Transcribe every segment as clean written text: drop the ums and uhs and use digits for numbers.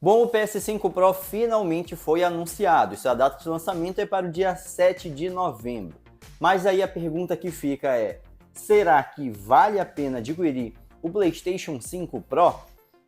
Bom, o PS5 Pro finalmente foi anunciado. Sua data de lançamento é para o dia 7 de novembro. Mas aí a pergunta que fica é: será que vale a pena adquirir o PlayStation 5 Pro?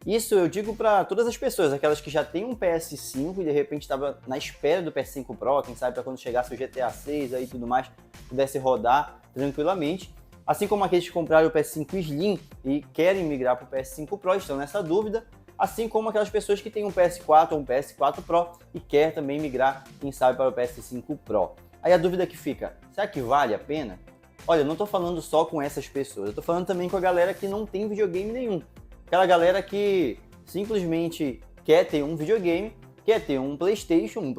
Isso eu digo para todas as pessoas, aquelas que já têm um PS5 e de repente estava na espera do PS5 Pro, quem sabe para quando chegasse o GTA 6 aí e tudo mais, pudesse rodar tranquilamente. Assim como aqueles que compraram o PS5 Slim e querem migrar para o PS5 Pro, estão nessa dúvida. Assim como aquelas pessoas que têm um PS4 ou um PS4 Pro e quer também migrar, quem sabe, para o PS5 Pro. Aí a dúvida que fica, será que vale a pena? Olha, eu não estou falando só com essas pessoas, eu estou falando também com a galera que não tem videogame nenhum. Aquela galera que simplesmente quer ter um videogame, quer ter um PlayStation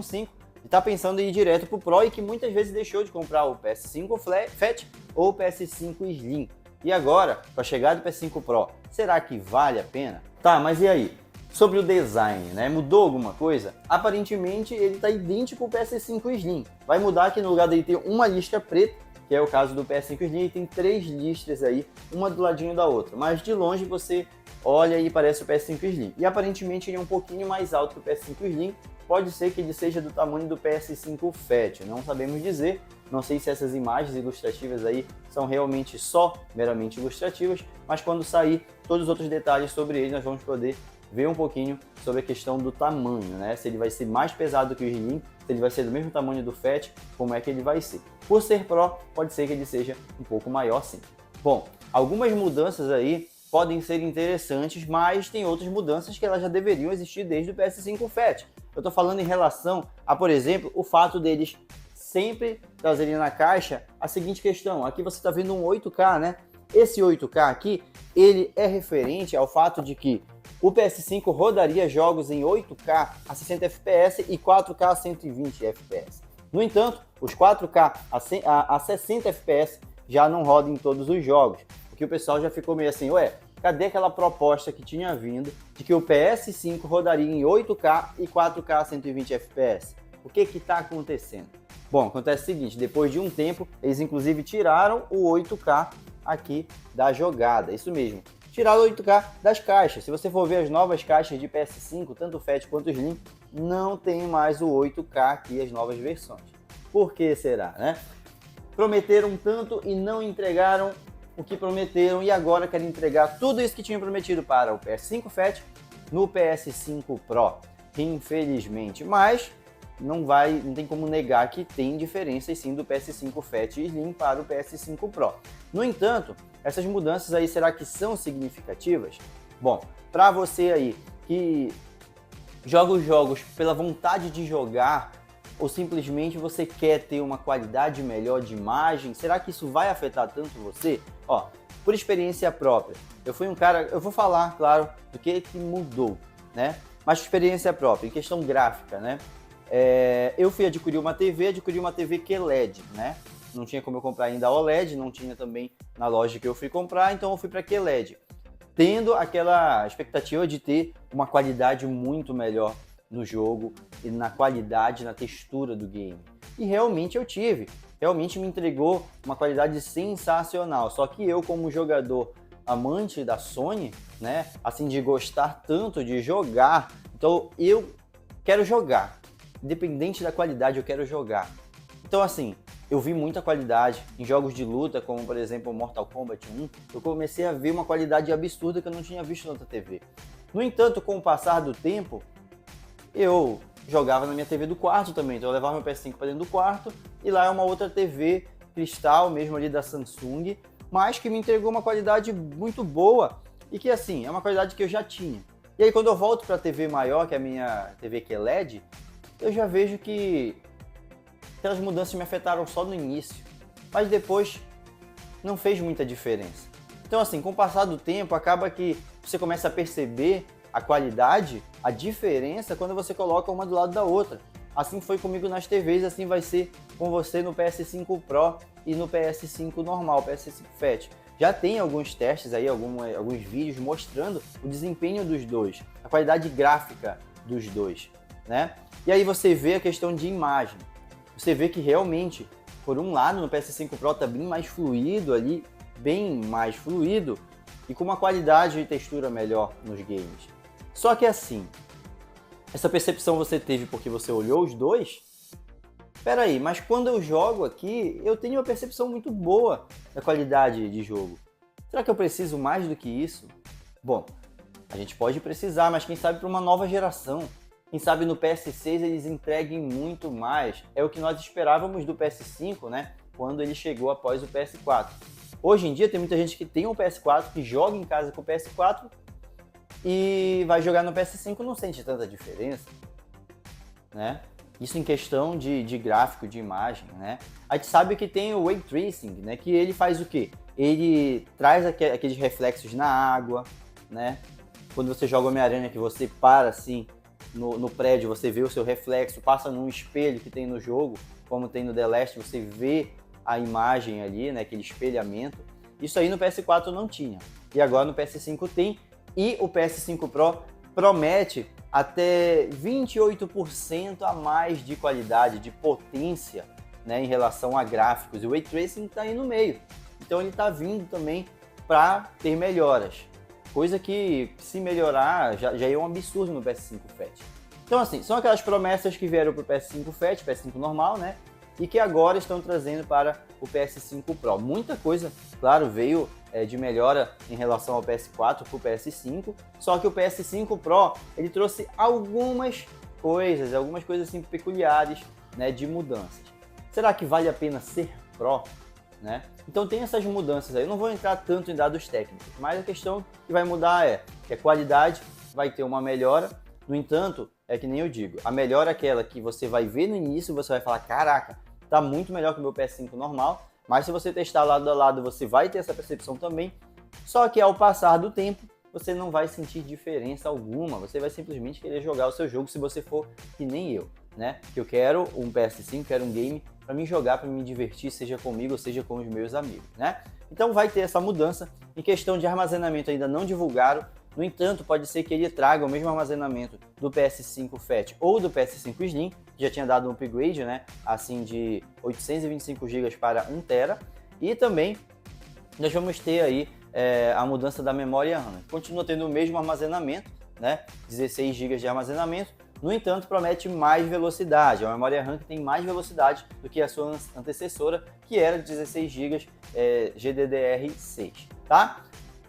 5, e está pensando em ir direto para o Pro e que muitas vezes deixou de comprar o PS5 Fat ou o PS5 Slim. E agora, com a chegada do PS5 Pro, será que vale a pena? Tá, mas e aí? Sobre o design, né? Mudou alguma coisa? Aparentemente ele está idêntico ao PS5 Slim. Vai mudar que no lugar dele ter uma listra preta, que é o caso do PS5 Slim, ele tem 3 listras aí, uma do ladinho da outra. Mas de longe você olha e parece o PS5 Slim. E aparentemente ele é um pouquinho mais alto que o PS5 Slim. Pode ser que ele seja do tamanho do PS5 Fat, não sabemos dizer. Não sei se essas imagens ilustrativas aí são realmente só meramente ilustrativas, mas quando sair todos os outros detalhes sobre ele, nós vamos poder ver um pouquinho sobre a questão do tamanho, né? Se ele vai ser mais pesado que o Slim, se ele vai ser do mesmo tamanho do Fat, como é que ele vai ser. Por ser Pro, pode ser que ele seja um pouco maior sim. Bom, algumas mudanças aí podem ser interessantes, mas tem outras mudanças que elas já deveriam existir desde o PS5 Fat. Eu estou falando em relação a, por exemplo, o fato deles sempre trazerem na caixa a seguinte questão. Aqui você está vendo um 8K, né? Esse 8K aqui, ele é referente ao fato de que o PS5 rodaria jogos em 8K a 60 FPS e 4K a 120 FPS. No entanto, os 4K a 60 FPS já não rodam em todos os jogos, porque o pessoal já ficou meio assim, ué, cadê aquela proposta que tinha vindo de que o PS5 rodaria em 8K e 4K a 120 FPS? O que está acontecendo? Bom, acontece o seguinte, depois de um tempo, eles inclusive tiraram o 8K aqui da jogada, isso mesmo. Tiraram o 8K das caixas. Se você for ver as novas caixas de PS5, tanto o Fat quanto o Slim, não tem mais o 8K aqui, as novas versões. Por que será, né? Prometeram tanto e não entregaram o que prometeram e agora querem entregar tudo isso que tinham prometido para o PS5 Fat no PS5 Pro, infelizmente. Mas não tem como negar que tem diferenças sim do PS5 Fat e Slim para o PS5 Pro. No entanto, essas mudanças aí, será que são significativas? Bom, para você aí que joga os jogos pela vontade de jogar ou simplesmente você quer ter uma qualidade melhor de imagem, será que isso vai afetar tanto você? Ó, por experiência própria, eu fui um cara, eu vou falar, claro, do que mudou, né? Mas por experiência própria, em questão gráfica, né? Eu fui adquirir uma TV QLED, né? Não tinha como eu comprar ainda a OLED, não tinha também na loja que eu fui comprar, então eu fui para QLED, tendo aquela expectativa de ter uma qualidade muito melhor no jogo e na qualidade, na textura do game. E realmente eu tive, realmente me entregou uma qualidade sensacional. Só que eu, como jogador amante da Sony, né, assim de gostar tanto de jogar, então eu quero jogar, independente da qualidade, eu quero jogar. Então assim, eu vi muita qualidade em jogos de luta, como por exemplo Mortal Kombat 1, eu comecei a ver uma qualidade absurda que eu não tinha visto na outra TV. No entanto, com o passar do tempo, eu jogava na minha TV do quarto também, então eu levava meu PS5 para dentro do quarto e lá é uma outra TV cristal, mesmo ali da Samsung, mas que me entregou uma qualidade muito boa e que assim, é uma qualidade que eu já tinha. E aí quando eu volto para a TV maior, que é a minha TV QLED, eu já vejo que aquelas mudanças me afetaram só no início, mas depois não fez muita diferença. Então assim, com o passar do tempo, acaba que você começa a perceber a qualidade, a diferença quando você coloca uma do lado da outra. Assim foi comigo nas TVs, assim vai ser com você no PS5 Pro e no PS5 normal, PS5 Fat. Já tem alguns testes aí, alguns vídeos mostrando o desempenho dos dois, a qualidade gráfica dos dois, né? E aí você vê a questão de imagem. Você vê que realmente, por um lado, no PS5 Pro tá bem mais fluido ali, bem mais fluido e com uma qualidade e textura melhor nos games. Só que assim, Essa percepção você teve porque você olhou os dois? Espera aí, mas quando eu jogo aqui, eu tenho uma percepção muito boa da qualidade de jogo. Será que eu preciso mais do que isso? Bom, a gente pode precisar, mas quem sabe para uma nova geração. Quem sabe no PS6 eles entreguem muito mais. É o que nós esperávamos do PS5, né? Quando ele chegou após o PS4. Hoje em dia tem muita gente que tem um PS4, que joga em casa com o PS4 e vai jogar no PS5 e não sente tanta diferença, né? Isso em questão de gráfico, de imagem, né? A gente sabe que tem o Ray Tracing, né? Que ele faz o quê? Ele traz aqueles reflexos na água, né? Quando você joga Homem-Aranha, que você para assim no prédio, você vê o seu reflexo, passa num espelho que tem no jogo, como tem no The Last, você vê a imagem ali, né? Aquele espelhamento. Isso aí no PS4 não tinha. E agora no PS5 tem. E o PS5 Pro promete até 28% a mais de qualidade, de potência, né, em relação a gráficos. E o Ray Tracing está aí no meio. Então ele está vindo também para ter melhoras. Coisa que, se melhorar, já é um absurdo no PS5 Fat. Então, assim, são aquelas promessas que vieram para o PS5 Fat, PS5 normal, né? E que agora estão trazendo para o PS5 Pro. Muita coisa, claro, veio de melhora em relação ao PS4 para o PS5, só que o PS5 Pro, ele trouxe algumas coisas assim peculiares, né, de mudanças. Será que vale a pena ser Pro? Né? Então tem essas mudanças aí, eu não vou entrar tanto em dados técnicos, mas a questão que vai mudar é que a qualidade vai ter uma melhora. No entanto, é que nem eu digo, a melhora é aquela que você vai ver no início, você vai falar, caraca, tá muito melhor que o meu PS5 normal, mas se você testar lado a lado, você vai ter essa percepção também, só que ao passar do tempo, você não vai sentir diferença alguma, você vai simplesmente querer jogar o seu jogo se você for que nem eu, né? Que eu quero um PS5, quero um game para me jogar, para me divertir, seja comigo ou seja com os meus amigos, né? Então vai ter essa mudança. Em questão de armazenamento ainda não divulgaram, no entanto, pode ser que ele traga o mesmo armazenamento do PS5 Fat ou do PS5 Slim, que já tinha dado um upgrade, né? Assim, de 825 GB para 1 TB. E também nós vamos ter aí a mudança da memória RAM. Continua tendo o mesmo armazenamento, né? 16 GB de armazenamento. No entanto, promete mais velocidade. É uma memória RAM que tem mais velocidade do que a sua antecessora, que era de 16 GB GDDR6, tá?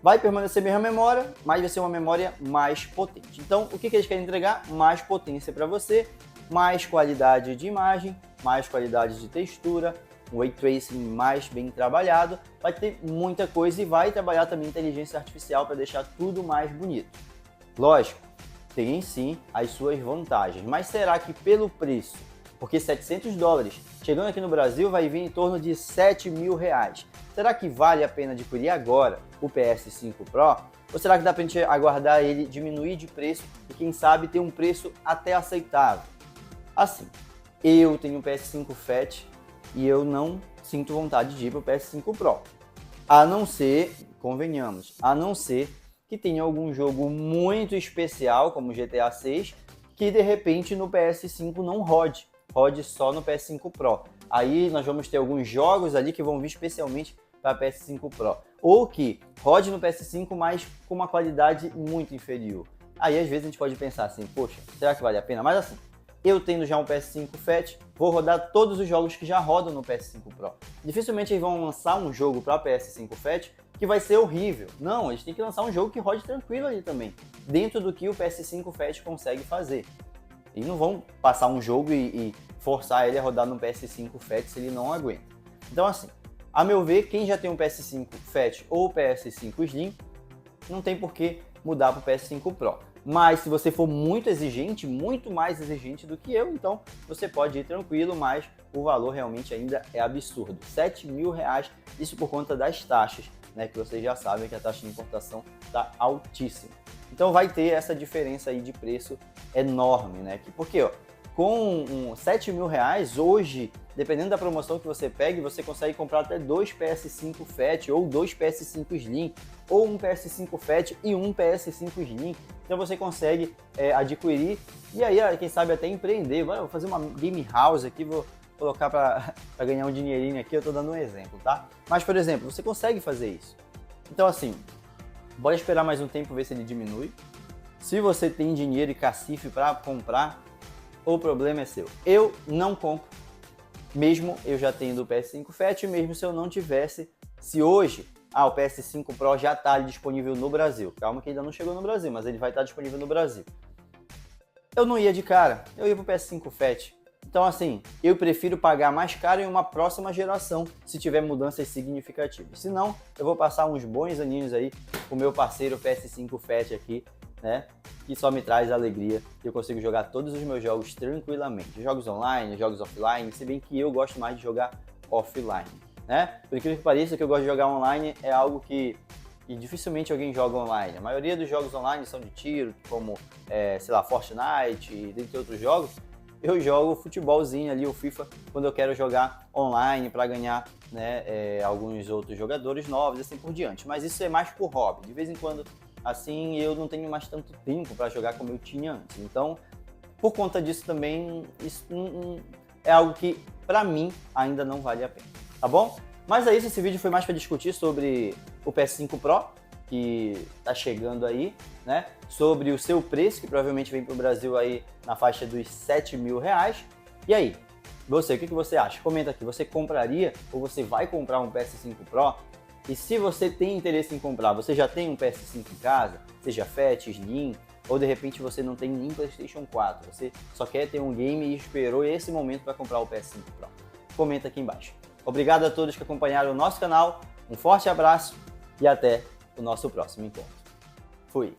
Vai permanecer a mesma memória, mas vai ser uma memória mais potente. Então, o que eles querem entregar? Mais potência para você, mais qualidade de imagem, mais qualidade de textura, um Ray Tracing mais bem trabalhado, vai ter muita coisa e vai trabalhar também inteligência artificial para deixar tudo mais bonito. Lógico, tem sim as suas vantagens, mas será que pelo preço, porque $700, chegando aqui no Brasil vai vir em torno de R$7.000, será que vale a pena adquirir agora o PS5 Pro? Ou será que dá pra gente aguardar ele diminuir de preço e quem sabe ter um preço até aceitável? Assim, eu tenho um PS5 Fat e eu não sinto vontade de ir pro PS5 Pro. A não ser, convenhamos, a não ser que tenha algum jogo muito especial, como GTA 6, que de repente no PS5 não rode só no PS5 Pro. Aí nós vamos ter alguns jogos ali que vão vir especialmente para PS5 Pro. Ou que rode no PS5, mas com uma qualidade muito inferior. Aí às vezes a gente pode pensar assim, poxa, será que vale a pena? Mas assim, eu tendo já um PS5 Fat, vou rodar todos os jogos que já rodam no PS5 Pro. Dificilmente eles vão lançar um jogo para PS5 Fat que vai ser horrível. Não, eles têm que lançar um jogo que rode tranquilo ali também, dentro do que o PS5 Fat consegue fazer. E não vão passar um jogo e forçar ele a rodar no PS5 Fat se ele não aguenta. Então assim, a meu ver, quem já tem um PS5 Fat ou PS5 Slim, não tem por que mudar para o PS5 Pro. Mas se você for muito exigente, muito mais exigente do que eu, então você pode ir tranquilo, mas o valor realmente ainda é absurdo. R$7.000, isso por conta das taxas, né? Que vocês já sabem que a taxa de importação está altíssima. Então vai ter essa diferença aí de preço enorme, né? Porque ó, com R$7.000 hoje, dependendo da promoção que você pegue, você consegue comprar até 2 PS5 Fat ou 2 PS5 Slim, ou um PS5 Fat e um PS5 Slim. Então você consegue adquirir e aí, quem sabe, até empreender. Vou fazer uma game house aqui, vou colocar para ganhar um dinheirinho aqui, eu estou dando um exemplo, tá? Mas, por exemplo, você consegue fazer isso. Então, assim, bora esperar mais um tempo, ver se ele diminui. Se você tem dinheiro e cacife para comprar, o problema é seu. Eu não compro, mesmo eu já tendo o PS5 Fat, mesmo se eu não tivesse, se hoje o PS5 Pro já está disponível no Brasil. Calma que ainda não chegou no Brasil, mas ele vai estar disponível no Brasil. Eu não ia de cara, eu ia pro PS5 Fat. Então assim, eu prefiro pagar mais caro em uma próxima geração, se tiver mudanças significativas. Se não, eu vou passar uns bons aninhos aí com o meu parceiro PS5 Fat aqui, né? Que só me traz alegria e eu consigo jogar todos os meus jogos tranquilamente. Jogos online, jogos offline, se bem que eu gosto mais de jogar offline, né? Por incrível que pareça, que eu gosto de jogar online é algo que dificilmente alguém joga online. A maioria dos jogos online são de tiro, como, sei lá, Fortnite e dentre outros jogos. Eu jogo futebolzinho ali, o FIFA, quando eu quero jogar online para ganhar, né, alguns outros jogadores novos e assim por diante. Mas isso é mais por hobby. De vez em quando, assim, eu não tenho mais tanto tempo para jogar como eu tinha antes. Então, por conta disso também, isso é algo que, para mim, ainda não vale a pena. Tá bom? Mas é isso, esse vídeo foi mais para discutir sobre o PS5 Pro, que está chegando aí, né? Sobre o seu preço, que provavelmente vem para o Brasil aí na faixa dos R$7.000. E aí, você, o que você acha? Comenta aqui, você compraria ou você vai comprar um PS5 Pro? E se você tem interesse em comprar, você já tem um PS5 em casa, seja Fat, Slim, ou de repente você não tem nem PlayStation 4, você só quer ter um game e esperou esse momento para comprar o PS5 Pro? Comenta aqui embaixo. Obrigado a todos que acompanharam o nosso canal, um forte abraço e até o nosso próximo encontro. Fui!